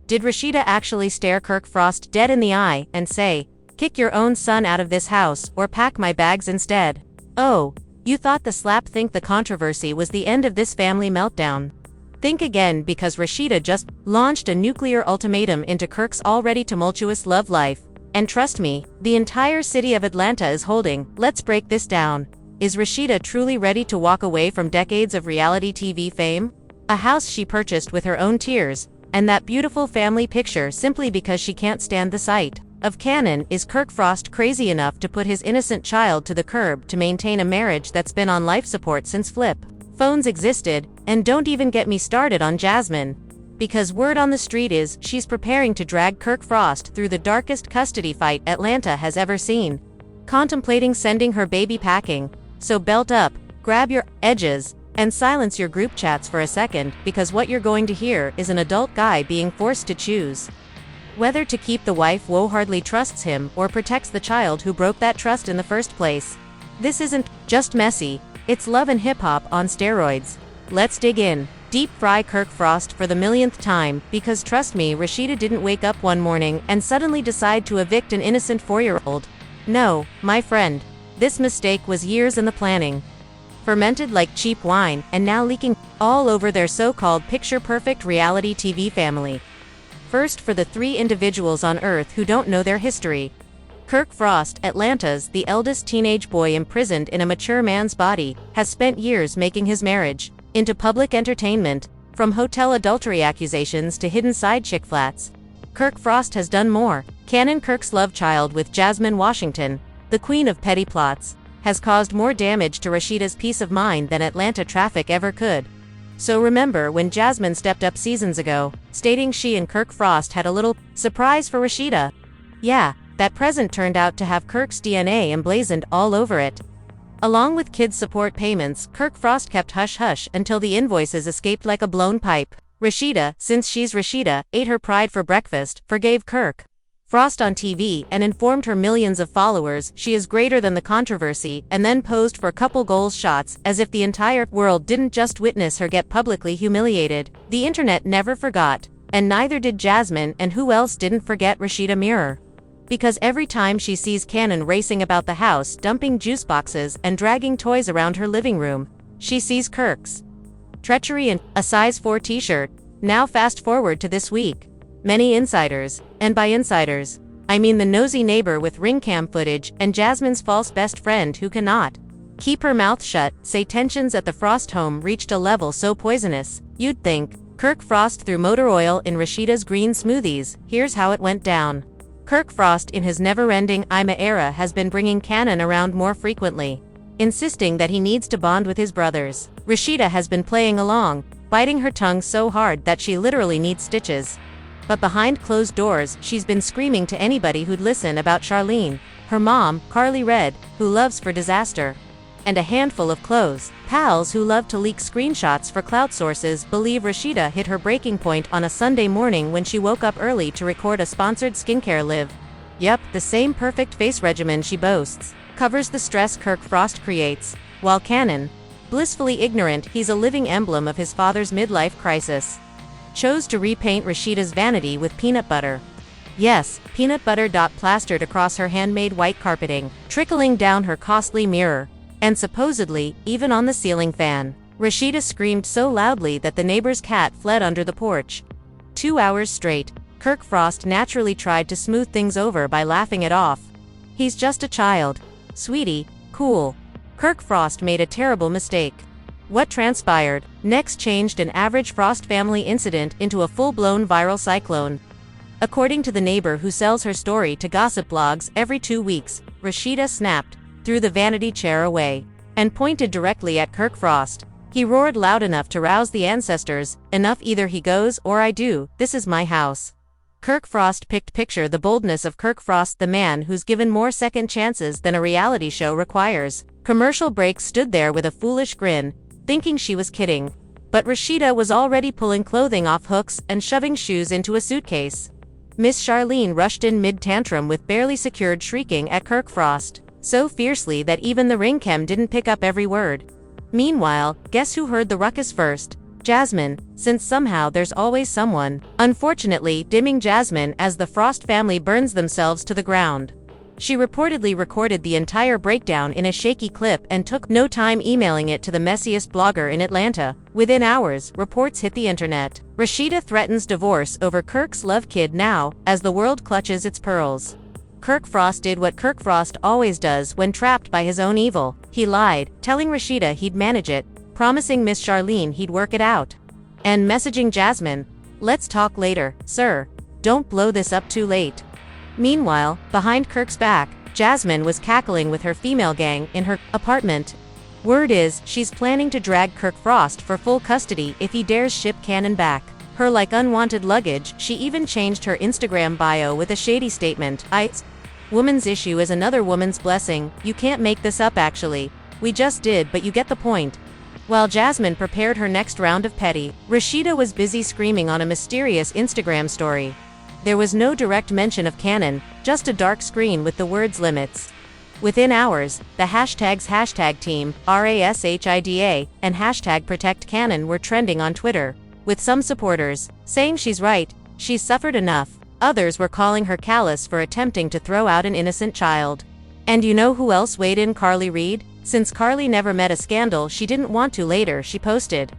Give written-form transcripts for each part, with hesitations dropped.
Did Rasheeda actually stare Kirk Frost dead in the eye and say, "Kick your own son out of this house, or pack my bags instead"? Oh, you thought the the controversy was the end of this family meltdown? Think again, because Rasheeda just launched a nuclear ultimatum into Kirk's already tumultuous love life. And trust me, the entire city of Atlanta is holding. Let's break this down. Is Rasheeda truly ready to walk away from decades of reality TV fame? A house she purchased with her own tears, and that beautiful family picture simply because she can't stand the sight of Kannon. Is Kirk Frost crazy enough to put his innocent child to the curb to maintain a marriage that's been on life support since flip phones existed? And don't even get me started on Jasmine, because word on the street is she's preparing to drag Kirk Frost through the darkest custody fight Atlanta has ever seen, contemplating sending her baby packing. So belt up, grab your edges, and silence your group chats for a second, because what you're going to hear is an adult guy being forced to choose whether to keep the wife who hardly trusts him or protects the child who broke that trust in the first place. This isn't just messy, it's love and hip-hop on steroids. Let's dig in. Deep fry Kirk Frost for the millionth time, because trust me, Rasheeda didn't wake up one morning and suddenly decide to evict an innocent 4-year-old. No, my friend. This mistake was years in the planning. Fermented like cheap wine, and now leaking all over their so-called picture-perfect reality TV family. First, for the 3 individuals on Earth who don't know their history. Kirk Frost, Atlanta's the eldest teenage boy imprisoned in a mature man's body, has spent years making his marriage into public entertainment, from hotel adultery accusations to hidden side chick flats. Kirk Frost has done more. Kannon, Kirk's love child with Jasmine Washington, the queen of petty plots, has caused more damage to Rasheeda's peace of mind than Atlanta traffic ever could. So remember when Jasmine stepped up seasons ago, stating she and Kirk Frost had a little surprise for Rasheeda? Yeah, that present turned out to have Kirk's DNA emblazoned all over it. Along with kids' support payments, Kirk Frost kept hush-hush until the invoices escaped like a blown pipe. Rasheeda, since she's Rasheeda, ate her pride for breakfast, forgave Kirk Frost on TV, and informed her millions of followers she is greater than the controversy, and then posed for couple goals shots, as if the entire world didn't just witness her get publicly humiliated. The internet never forgot, and neither did Jasmine, and who else didn't forget Rasheeda Mirror? Because every time she sees Kannon racing about the house, dumping juice boxes and dragging toys around her living room, she sees Kirk's treachery in a size 4 t-shirt. Now fast forward to this week. Many insiders, and by insiders, I mean the nosy neighbor with ring cam footage and Jasmine's false best friend who cannot keep her mouth shut, say tensions at the Frost home reached a level so poisonous, you'd think Kirk Frost threw motor oil in Rasheeda's green smoothies. Here's how it went down. Kirk Frost, in his never-ending Ima era, has been bringing Kannon around more frequently, insisting that he needs to bond with his brothers. Rasheeda has been playing along, biting her tongue so hard that she literally needs stitches. But behind closed doors, she's been screaming to anybody who'd listen about Charlene, her mom, Carly Red, who loves for disaster, and a handful of close pals who love to leak screenshots for clout. Sources believe Rasheeda hit her breaking point on a Sunday morning when she woke up early to record a sponsored skincare live. Yup, the same perfect face regimen she boasts covers the stress Kirk Frost creates, while Kannon, blissfully ignorant he's a living emblem of his father's midlife crisis, chose to repaint Rasheeda's vanity with peanut butter. Yes, peanut butter plastered across her handmade white carpeting, trickling down her costly mirror, and supposedly, even on the ceiling fan. Rasheeda screamed so loudly that the neighbor's cat fled under the porch. 2 hours straight, Kirk Frost naturally tried to smooth things over by laughing it off. He's just a child. Sweetie, cool. Kirk Frost made a terrible mistake. What transpired next changed an average Frost family incident into a full-blown viral cyclone. According to the neighbor who sells her story to gossip blogs every 2 weeks, Rasheeda snapped, threw the vanity chair away, and pointed directly at Kirk Frost. He roared loud enough to rouse the ancestors. Enough, either he goes or I do, this is my house. Kirk Frost picked. Picture the boldness of Kirk Frost, the man who's given more second chances than a reality show requires. Commercial break stood there with a foolish grin, thinking she was kidding. But Rasheeda was already pulling clothing off hooks and shoving shoes into a suitcase. Miss Charlene rushed in mid-tantrum with barely secured, shrieking at Kirk Frost, so fiercely that even the ring cam didn't pick up every word. Meanwhile, guess who heard the ruckus first? Jasmine, since somehow there's always someone, unfortunately, dimming Jasmine as the Frost family burns themselves to the ground. She reportedly recorded the entire breakdown in a shaky clip and took no time emailing it to the messiest blogger in Atlanta. Within hours, reports hit the internet. Rasheeda threatens divorce over Kirk's love kid now, as the world clutches its pearls. Kirk Frost did what Kirk Frost always does when trapped by his own evil. He lied, telling Rasheeda he'd manage it, promising Miss Charlene he'd work it out, and messaging Jasmine, "Let's talk later, sir. Don't blow this up too late." Meanwhile, behind Kirk's back, Jasmine was cackling with her female gang in her apartment. Word is, she's planning to drag Kirk Frost for full custody if he dares ship Kannon back. Her like unwanted luggage, she even changed her Instagram bio with a shady statement. Woman's issue is another woman's blessing. You can't make this up actually. We just did, but you get the point. While Jasmine prepared her next round of petty, Rasheeda was busy screaming on a mysterious Instagram story. There was no direct mention of Kannon, just a dark screen with the words limits. Within hours, the hashtags #team, RASHIDA, and #ProtectKannon were trending on Twitter, with some supporters saying she's right, she's suffered enough. Others were calling her callous for attempting to throw out an innocent child. And you know who else weighed in? Carly Reed. Since Carly never met a scandal she didn't want to later, she posted,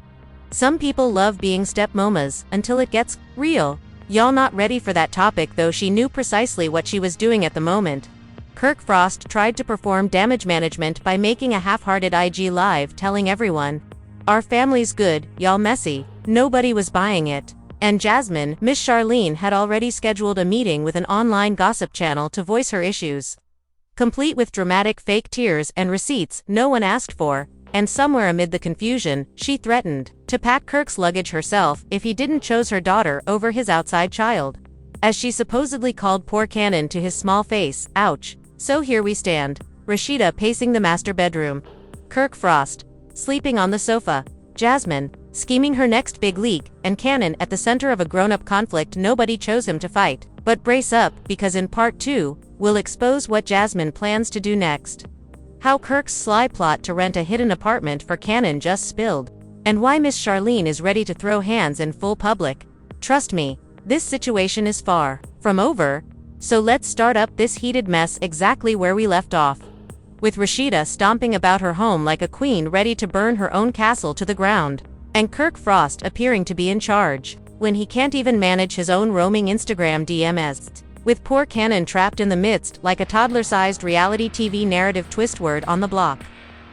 "Some people love being stepmamas until it gets real. Y'all not ready for that topic," though she knew precisely what she was doing at the moment. Kirk Frost tried to perform damage management by making a half-hearted IG live telling everyone, "Our family's good, y'all messy." Nobody was buying it. And Jasmine, Miss Charlene, had already scheduled a meeting with an online gossip channel to voice her issues, complete with dramatic fake tears and receipts no one asked for. And somewhere amid the confusion, she threatened to pack Kirk's luggage herself if he didn't choose her daughter over his outside child. As she supposedly called poor Kannon to his small face, ouch. So here we stand. Rasheeda pacing the master bedroom. Kirk Frost sleeping on the sofa. Jasmine scheming her next big leak, and Kannon at the center of a grown-up conflict nobody chose him to fight. But brace up, because in part 2, we'll expose what Jasmine plans to do next. How Kirk's sly plot to rent a hidden apartment for Kannon just spilled, and why Miss Charlene is ready to throw hands in full public. Trust me, this situation is far from over, so let's start up this heated mess exactly where we left off. With Rasheeda stomping about her home like a queen ready to burn her own castle to the ground, and Kirk Frost appearing to be in charge, when he can't even manage his own roaming Instagram DMs. With poor Kannon trapped in the midst like a toddler-sized reality TV narrative twist word on the block.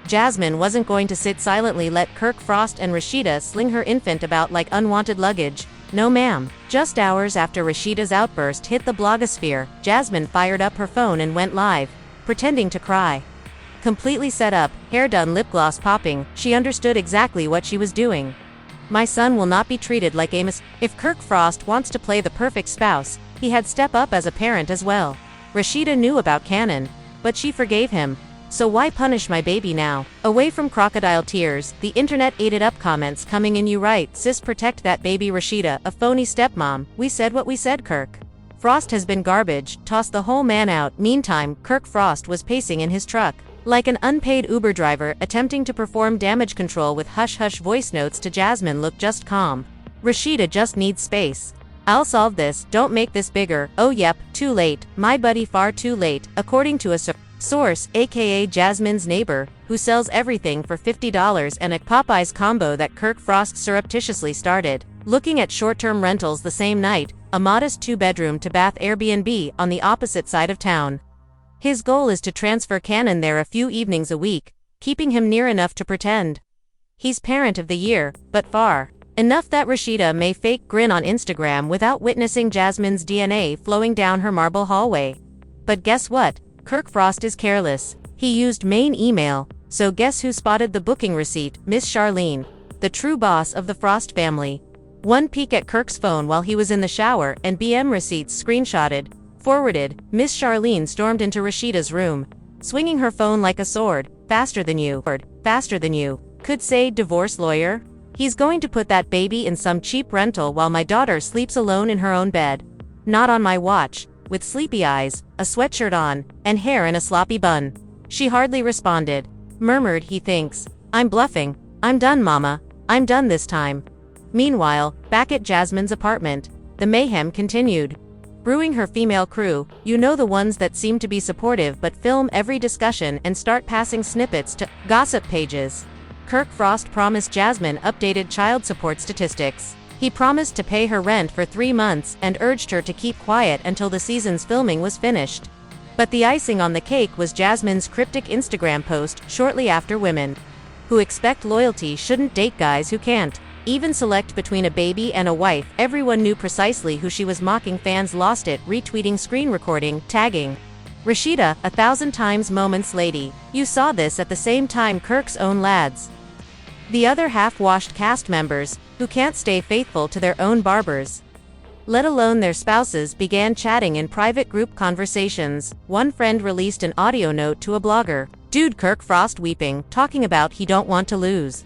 Jasmine wasn't going to sit silently let Kirk Frost and Rasheeda sling her infant about like unwanted luggage. No ma'am. Just hours after Rasheeda's outburst hit the blogosphere, Jasmine fired up her phone and went live, pretending to cry. Completely set up, hair done, lip gloss popping, she understood exactly what she was doing. My son will not be treated like a If Kirk Frost wants to play the perfect spouse, he had step up as a parent as well. Rasheeda knew about Kannon, but she forgave him. So why punish my baby now? Away from crocodile tears, the internet ate it up, comments coming in. You right, sis, protect that baby. Rasheeda, a phony stepmom. We said what we said. Kirk Frost has been garbage, toss the whole man out. Meantime, Kirk Frost was pacing in his truck, like an unpaid Uber driver attempting to perform damage control with hush-hush voice notes to Jasmine. Look, just calm. Rasheeda just needs space. I'll solve this, don't make this bigger. Oh yep, too late, my buddy, far too late, according to a source, aka Jasmine's neighbor, who sells everything for $50 and a Popeyes combo that Kirk Frost surreptitiously started looking at short-term rentals the same night, a modest 2-bedroom to bath Airbnb on the opposite side of town. His goal is to transfer Kannon there a few evenings a week, keeping him near enough to pretend he's parent of the year, but far enough that Rasheeda may fake grin on Instagram without witnessing Jasmine's DNA flowing down her marble hallway. But guess what? Kirk Frost is careless. He used main email, so guess who spotted the booking receipt? Miss Charlene, the true boss of the Frost family. One peek at Kirk's phone while he was in the shower and BM receipts screenshotted, forwarded. Miss Charlene stormed into Rasheeda's room, swinging her phone like a sword. Faster than you. Faster than you. Could say divorce lawyer. He's going to put that baby in some cheap rental while my daughter sleeps alone in her own bed. Not on my watch. With sleepy eyes, a sweatshirt on, and hair in a sloppy bun. She hardly responded. Murmured, he thinks I'm bluffing. I'm done, mama. I'm done this time. Meanwhile, back at Jasmine's apartment, the mayhem continued. Brewing her female crew, you know, the ones that seem to be supportive but film every discussion and start passing snippets to gossip pages. Kirk Frost promised Jasmine updated child support statistics. He promised to pay her rent for 3 months and urged her to keep quiet until the season's filming was finished. But the icing on the cake was Jasmine's cryptic Instagram post shortly after: women who expect loyalty shouldn't date guys who can't even select between a baby and a wife. Everyone knew precisely who she was mocking. Fans lost it, retweeting, screen recording, tagging Rasheeda 1,000 times. Moments later, you saw this at the same time Kirk's own lads, the other half-washed cast members, who can't stay faithful to their own barbers, let alone their spouses, began chatting in private group conversations. One friend released an audio note to a blogger. Dude, Kirk Frost weeping, talking about he don't want to lose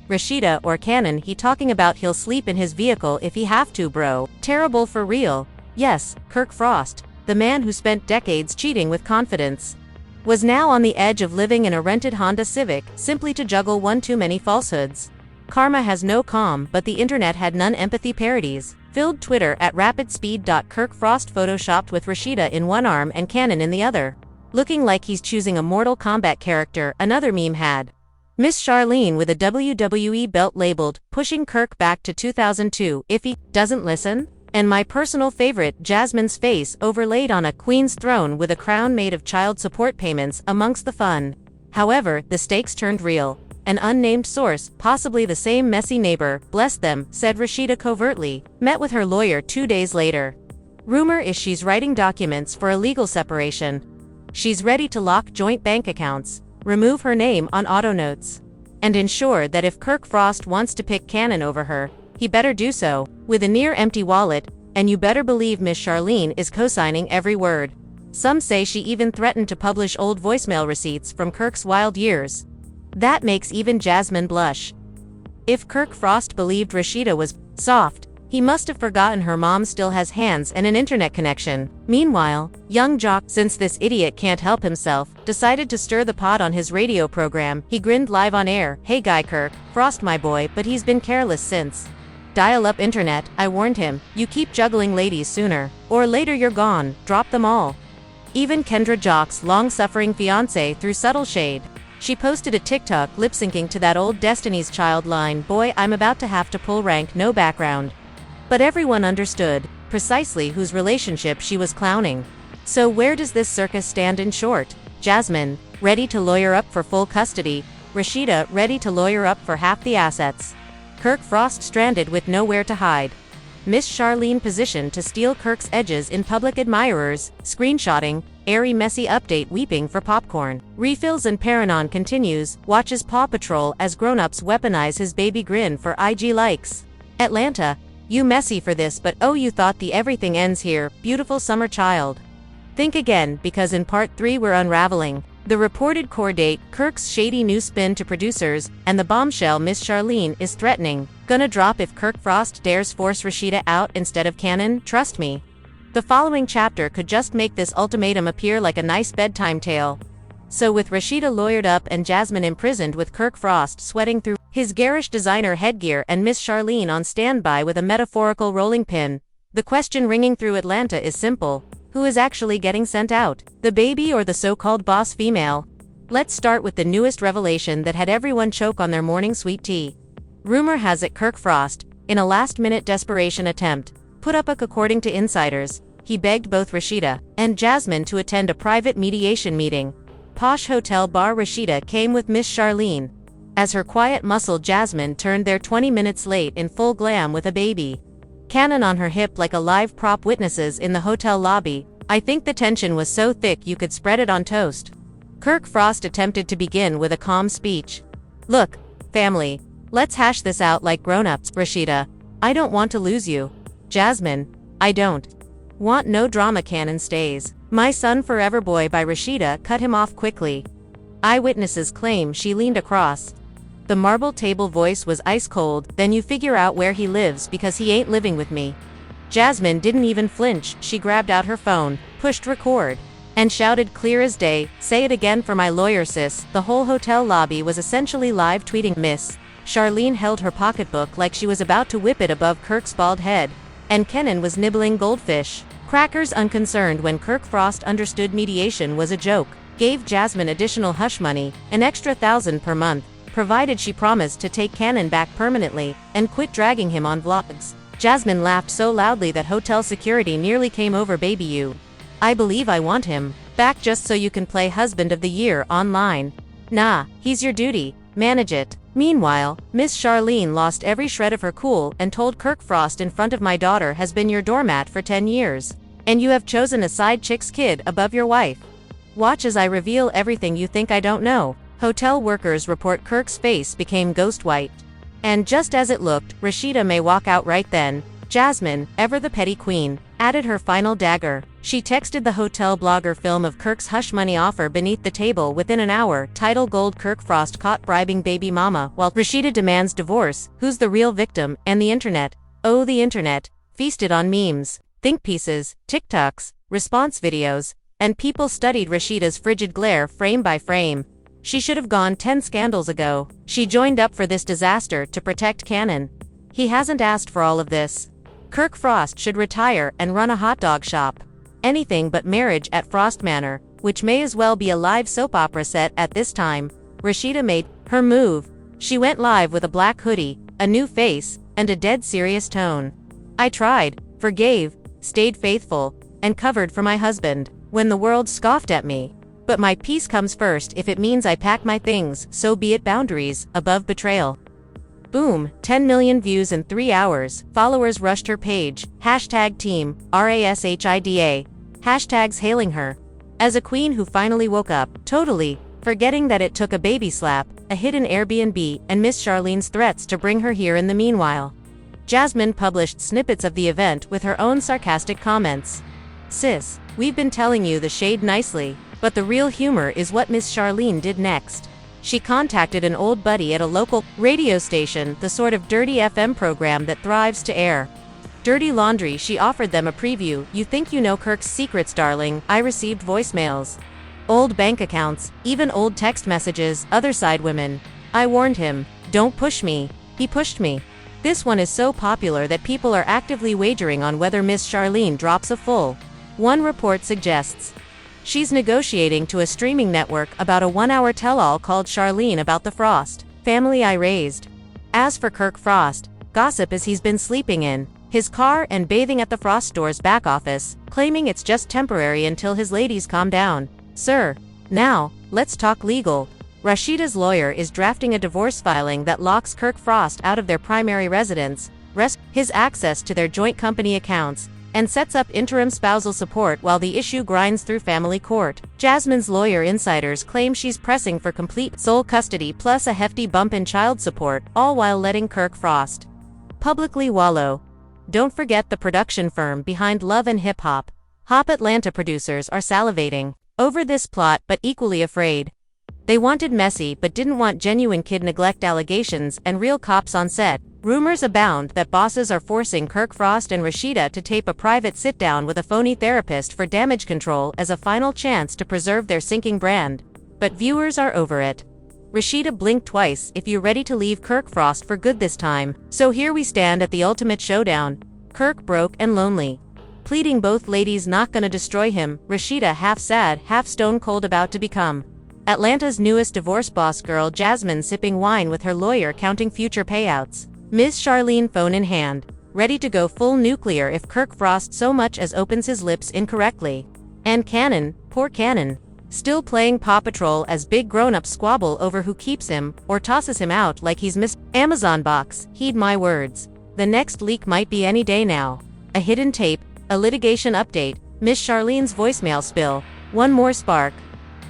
Rasheeda or Kannon. He talking about he'll sleep in his vehicle if he have to, bro. Terrible for real. Yes, Kirk Frost, the man who spent decades cheating with confidence, was now on the edge of living in a rented Honda Civic, simply to juggle one too many falsehoods. Karma has no calm, but the internet had none. Empathy parodies filled Twitter at rapid speed. Kirk Frost photoshopped with Rasheeda in one arm and Kannon in the other, looking like he's choosing a Mortal Kombat character. Another meme had Miss Charlene with a WWE belt labeled, pushing Kirk back to 2002 if he doesn't listen. And my personal favorite, Jasmine's face overlaid on a queen's throne with a crown made of child support payments amongst the fun. However, the stakes turned real. An unnamed source, possibly the same messy neighbor, bless them, said Rasheeda covertly met with her lawyer 2 days later. Rumor is she's writing documents for a legal separation. She's ready to lock joint bank accounts, remove her name on auto notes, and ensure that if Kirk Frost wants to pick Kannon over her, he better do so with a near-empty wallet, and you better believe Miss Charlene is co-signing every word. Some say she even threatened to publish old voicemail receipts from Kirk's wild years. That makes even Jasmine blush. If Kirk Frost believed Rasheeda was soft, he must have forgotten her mom still has hands and an internet connection. Meanwhile, young Jock, since this idiot can't help himself, decided to stir the pot on his radio program. He grinned live on air. Hey guy, Kirk Frost my boy, but he's been careless since dial-up internet. I warned him, you keep juggling ladies, sooner or later you're gone. Drop them all. Even Kendra Jock's long-suffering fiancé threw subtle shade. She posted a TikTok lip-syncing to that old Destiny's Child line, boy I'm about to have to pull rank, no background. But everyone understood precisely whose relationship she was clowning. So where does this circus stand? In short, Jasmine, ready to lawyer up for full custody. Rasheeda, ready to lawyer up for half the assets. Kirk Frost stranded with nowhere to hide. Miss Charlene positioned to steal Kirk's edges in public. Admirers screenshotting airy messy update, weeping for popcorn refills. And Kannon continues, watches Paw Patrol as grown-ups weaponize his baby grin for IG likes. Atlanta, you messy for this, but oh, you thought the everything ends here, beautiful summer child. Think again, because in part 3 we're unraveling the reported core date, Kirk's shady new spin to producers, and the bombshell Miss Charlene is threatening gonna drop if Kirk Frost dares force Rasheeda out instead of Kannon. Trust me, the following chapter could just make this ultimatum appear like a nice bedtime tale. So with Rasheeda lawyered up and Jasmine imprisoned with Kirk Frost sweating through his garish designer headgear and Miss Charlene on standby with a metaphorical rolling pin, the question ringing through Atlanta is simple. Who is actually getting sent out? The baby or the so-called boss female? Let's start with the newest revelation that had everyone choke on their morning sweet tea. Rumor has it Kirk Frost, in a last-minute desperation attempt, put up a according to insiders, he begged both Rasheeda and Jasmine to attend a private mediation meeting. Posh hotel bar. Rasheeda came with Miss Charlene. As her quiet muscle, Jasmine turned there 20 minutes late in full glam with a baby Kannon on her hip like a live prop. Witnesses in the hotel lobby, I think the tension was so thick you could spread it on toast. Kirk Frost attempted to begin with a calm speech. Look, family, let's hash this out like grown-ups. Rasheeda, I don't want to lose you. Jasmine, I don't want no drama. Kannon stays my son forever. Boy by Rasheeda cut him off quickly. Eyewitnesses claim she leaned across the marble table. Voice was ice cold. Then you figure out where he lives because he ain't living with me. Jasmine didn't even flinch. She grabbed out her phone, pushed record, and shouted clear as day, say it again for my lawyer sis. The whole hotel lobby was essentially live tweeting Miss Charlene held her pocketbook like she was about to whip it above Kirk's bald head, and Kannon was nibbling goldfish crackers unconcerned when Kirk Frost understood mediation was a joke, gave Jasmine additional hush money, an extra $1,000 per month, provided she promised to take Kannon back permanently, and quit dragging him on vlogs. Jasmine laughed so loudly that hotel security nearly came over. Baby, you. I believe I want him back just so you can play husband of the year online. Nah, he's your duty, manage it. Meanwhile, Miss Charlene lost every shred of her cool and told Kirk Frost, in front of my daughter has been your doormat for 10 years. And you have chosen a side chick's kid above your wife. Watch as I reveal everything you think I don't know. Hotel workers report Kirk's face became ghost white. And just as it looked, Rasheeda may walk out right then. Jasmine, ever the petty queen, added her final dagger. She texted the hotel blogger film of Kirk's hush money offer beneath the table within an hour. Title Gold: Kirk Frost caught bribing baby mama while Rasheeda demands divorce. Who's the real victim? And the internet. Oh, the internet feasted on memes, think pieces, TikToks, response videos, and people studied Rasheeda's frigid glare frame by frame. She should have gone 10 scandals ago. She joined up for this disaster to protect Kannon. He hasn't asked for all of this. Kirk Frost should retire and run a hot dog shop. Anything but marriage at Frost Manor, which may as well be a live soap opera set at this time. Rasheeda made her move. She went live with a black hoodie, a new face, and a dead serious tone. I tried, forgave, stayed faithful, and covered for my husband when the world scoffed at me. But my peace comes first. If it means I pack my things, so be it. Boundaries above betrayal. Boom, 10 million views in 3 hours. Followers rushed her page. Hashtag team, RASHIDA. Hashtags hailing her as a queen who finally woke up, totally forgetting that it took a baby slap, a hidden Airbnb, and Miss Charlene's threats to bring her here. In the meanwhile, Jasmine published snippets of the event with her own sarcastic comments. Sis, we've been telling you the shade nicely, but the real humor is what Miss Charlene did next. She contacted an old buddy at a local radio station, the sort of dirty FM program that thrives to air dirty laundry. She offered them a preview. You think you know Kirk's secrets, darling? I received voicemails, old bank accounts, even old text messages, other side women. I warned him, don't push me. He pushed me. This one is so popular that people are actively wagering on whether Miss Charlene drops a full. One report suggests she's negotiating to a streaming network about a 1-hour tell-all called Charlene About the Frost Family I Raised. As for Kirk Frost, gossip is he's been sleeping in his car and bathing at the Frost store's back office, claiming it's just temporary until his ladies calm down. Sir, now, let's talk legal. Rasheeda's lawyer is drafting a divorce filing that locks Kirk Frost out of their primary residence, his access to their joint company accounts, and sets up interim spousal support while the issue grinds through family court. Jasmine's lawyer insiders claim she's pressing for complete sole custody plus a hefty bump in child support, all while letting Kirk Frost publicly wallow. Don't forget the production firm behind Love and Hip Hop. Hop Atlanta producers are salivating over this plot but equally afraid. They wanted messy but didn't want genuine kid neglect allegations and real cops on set. Rumors abound that bosses are forcing Kirk Frost and Rasheeda to tape a private sit-down with a phony therapist for damage control as a final chance to preserve their sinking brand. But viewers are over it. Rasheeda blinked twice. If you're ready to leave Kirk Frost for good this time. So here we stand at the ultimate showdown. Kirk broke and lonely, pleading both ladies not gonna destroy him. Rasheeda half sad, half stone cold, about to become Atlanta's newest divorce boss girl. Jasmine sipping wine with her lawyer, counting future payouts. Miss Charlene phone in hand, ready to go full nuclear if Kirk Frost so much as opens his lips incorrectly. And Kannon, poor Kannon, still playing Paw Patrol as big grown-ups squabble over who keeps him or tosses him out like he's Miss Amazon box. Heed my words. The next leak might be any day now. A hidden tape, a litigation update, Miss Charlene's voicemail spill, one more spark.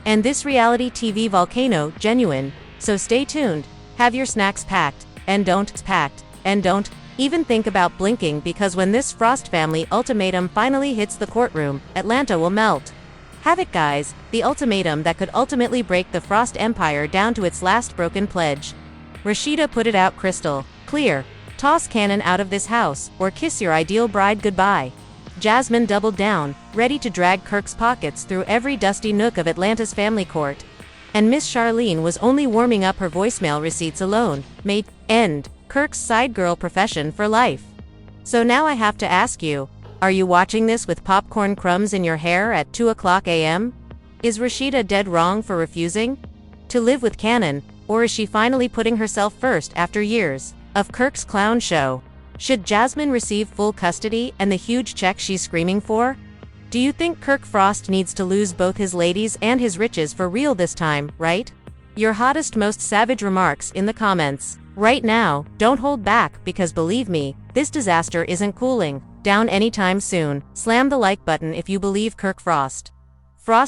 And this reality TV volcano genuine. So stay tuned, have your snacks packed, and don't even think about blinking, because when this Frost family ultimatum finally hits the courtroom, Atlanta will melt. Have it, guys, the ultimatum that could ultimately break the Frost empire down to its last broken pledge. Rasheeda put it out crystal clear. Toss Kannon out of this house, or kiss your ideal bride goodbye. Jasmine doubled down, ready to drag Kirk's pockets through every dusty nook of Atlanta's family court. And Miss Charlene was only warming up her voicemail receipts alone, made end Kirk's side girl profession for life. So now I have to ask you, are you watching this with popcorn crumbs in your hair at 2 a.m? Is Rasheeda dead wrong for refusing to live with Kannon, or is she finally putting herself first after years of Kirk's clown show? Should Jasmine receive full custody and the huge check she's screaming for? Do you think Kirk Frost needs to lose both his ladies and his riches for real this time, right? Your hottest, most savage remarks in the comments right now. Don't hold back, because believe me, this disaster isn't cooling down anytime soon. Slam the like button if you believe Kirk Frost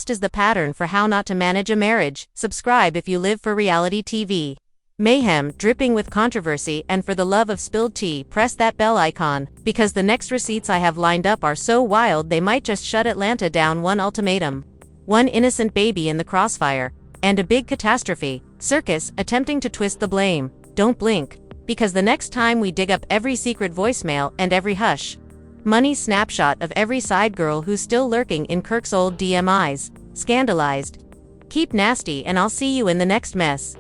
is the pattern for how not to manage a marriage. Subscribe if you live for reality TV mayhem dripping with controversy, and for the love of spilled tea, press that bell icon, because the next receipts I have lined up are so wild they might just shut Atlanta down. One ultimatum, one innocent baby in the crossfire, and a big catastrophe circus attempting to twist the blame. Don't blink, because the next time we dig up every secret voicemail and every hush money snapshot of every side girl who's still lurking in Kirk's old DMIs, scandalized. Keep nasty, and I'll see you in the next mess.